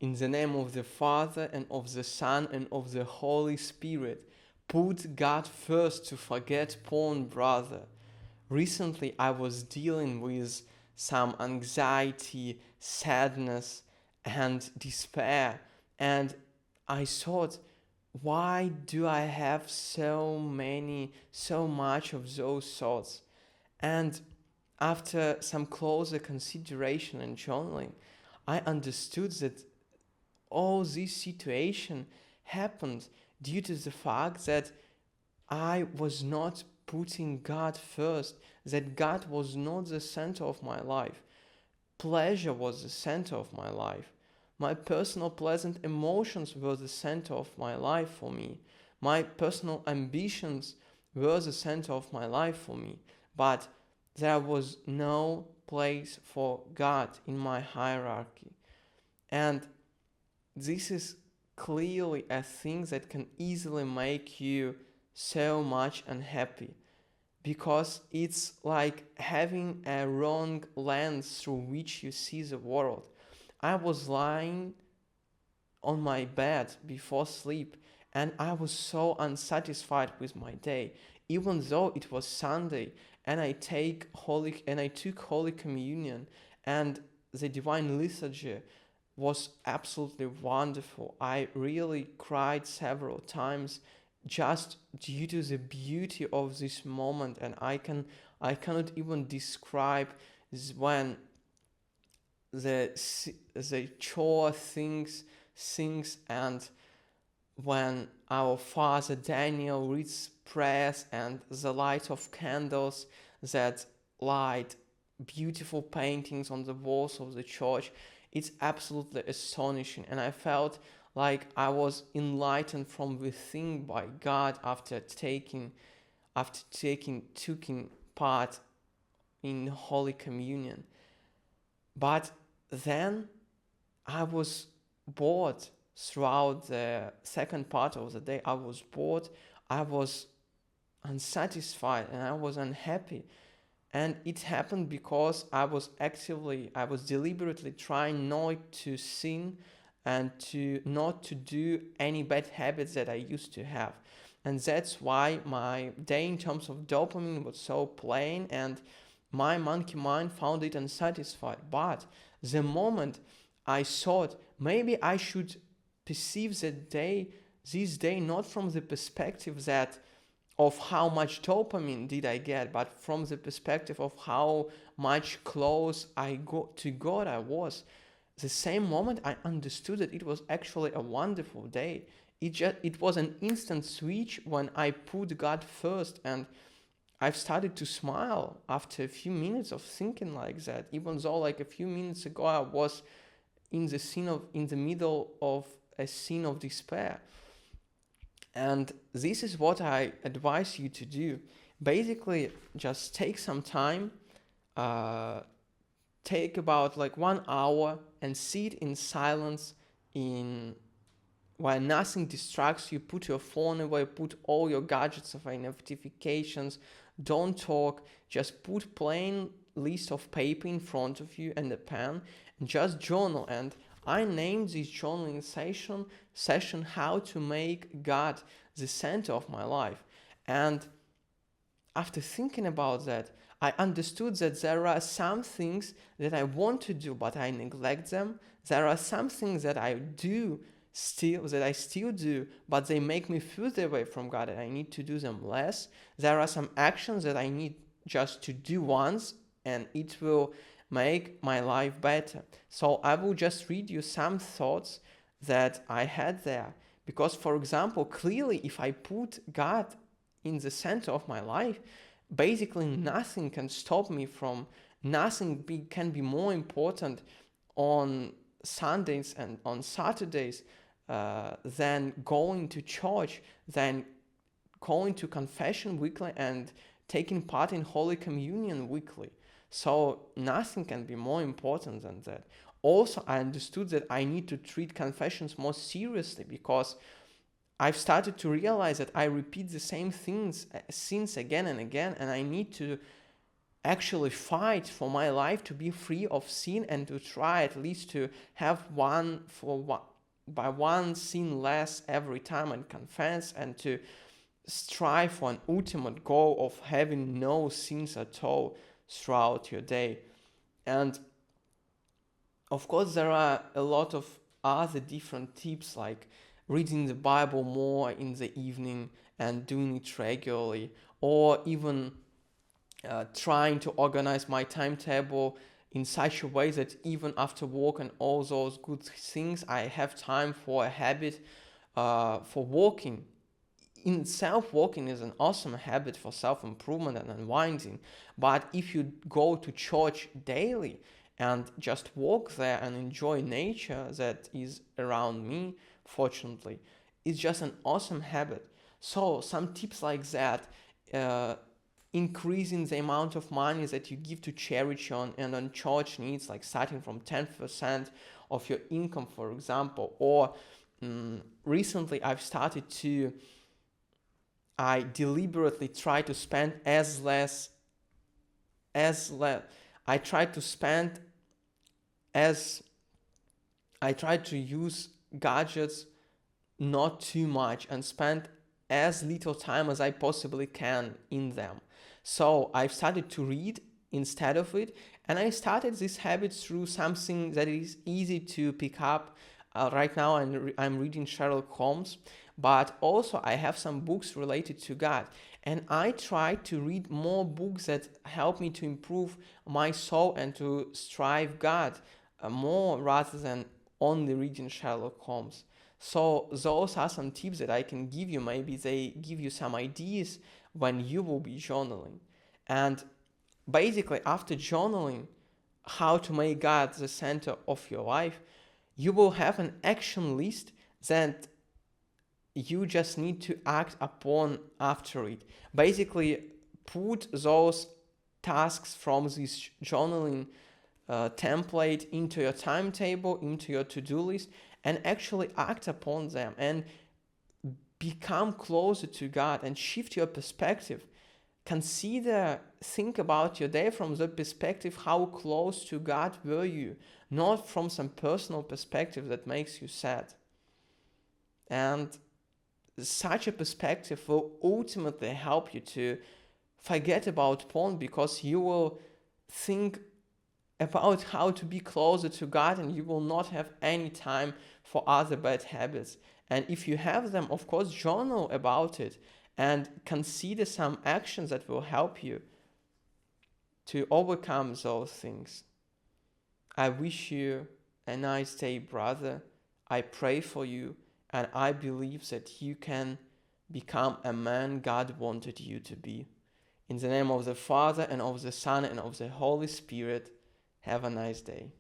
In the name of the Father and of the Son and of the Holy Spirit. Put God first to forget porn, brother. Recently, I was dealing with some anxiety, sadness, and despair, and I thought, why do I have so much of those thoughts? And after some closer consideration and journaling, I understood that all this situation happened due to the fact that I was not putting God first, that God was not the center of my life. Pleasure was the center of my life. My personal pleasant emotions were the center of my life for me. My personal ambitions were the center of my life for me. But there was no place for God in my hierarchy. And this is clearly a thing that can easily make you so much unhappy, because it's like having a wrong lens through which you see the world. I was lying on my bed before sleep and I was so unsatisfied with my day, even though it was Sunday and I took Holy Communion, and the Divine Liturgy was absolutely wonderful. I really cried several times just due to the beauty of this moment, and I cannot even describe when the chore sings, and when our father Daniel reads prayers and the light of candles that light beautiful paintings on the walls of the church. It's absolutely astonishing, and I felt like I was enlightened from within by God taking part in Holy Communion. But then I was bored throughout the second part of the day. I was bored, I was unsatisfied, and I was unhappy. And it happened because I was deliberately trying not to sin and to not to do any bad habits that I used to have. And that's why my day in terms of dopamine was so plain, and my monkey mind found it unsatisfied. But the moment I thought maybe I should perceive this day not from the perspective that of how much dopamine did I get, but from the perspective of how much close I got to God I was. The same moment I understood that it was actually a wonderful day. It was an instant switch when I put God first, and I've started to smile after a few minutes of thinking like that, even though like a few minutes ago I was in the middle of a scene of despair. And this is what I advise you to do. Basically, just take some time, uh, take about like 1 hour and sit in silence in while nothing distracts you. Put your phone away, put all your gadgets away, notifications, don't talk, just put plain list of paper in front of you and a pen and just journal. And I named this journaling session how to make God the center of my life. And after thinking about that, I understood that there are some things that I want to do, but I neglect them. There are some things that I still do, but they make me further away from God, and I need to do them less. There are some actions that I need just to do once, and it will make my life better. So I will just read you some thoughts that I had there. Because, for example, clearly, if I put God in the center of my life, basically nothing can stop me from, can be more important on Sundays and on Saturdays than going to church, than going to confession weekly and taking part in Holy Communion weekly. So nothing can be more important than that. Also, I understood that I need to treat confessions more seriously, because I've started to realize that I repeat the same things sins again and again, and I need to actually fight for my life to be free of sin and to try at least to have one sin less every time and confess, and to strive for an ultimate goal of having no sins at all throughout your day. And of course, there are a lot of other different tips, like reading the Bible more in the evening and doing it regularly, or even trying to organize my timetable in such a way that even after work and all those good things, I have time for a habit for walking. In itself, walking is an awesome habit for self-improvement and unwinding. But if you go to church daily and just walk there and enjoy nature that is around me, fortunately, it's just an awesome habit. So some tips like that, increasing the amount of money that you give to charity on church needs, like starting from 10% of your income, for example. Or recently I deliberately try to spend I try to use gadgets not too much and spend as little time as I possibly can in them. So I've started to read instead of it, and I started this habit through something that is easy to pick up. Right now I'm reading Sherlock Holmes, but also I have some books related to God. And I try to read more books that help me to improve my soul and to strive God more, rather than only reading Sherlock Holmes. So those are some tips that I can give you. Maybe they give you some ideas when you will be journaling. And basically, after journaling how to make God the center of your life, you will have an action list that you just need to act upon after it. Basically, put those tasks from this journaling template into your timetable, into your to-do list, and actually act upon them and become closer to God and shift your perspective. Think about your day from the perspective, how close to God were you, not from some personal perspective that makes you sad. And such a perspective will ultimately help you to forget about porn, because you will think about how to be closer to God and you will not have any time for other bad habits. And if you have them, of course, journal about it and consider some actions that will help you to overcome those things. I wish you a nice day, brother. I pray for you, and I believe that you can become a man God wanted you to be. In the name of the Father, and of the Son, and of the Holy Spirit, have a nice day.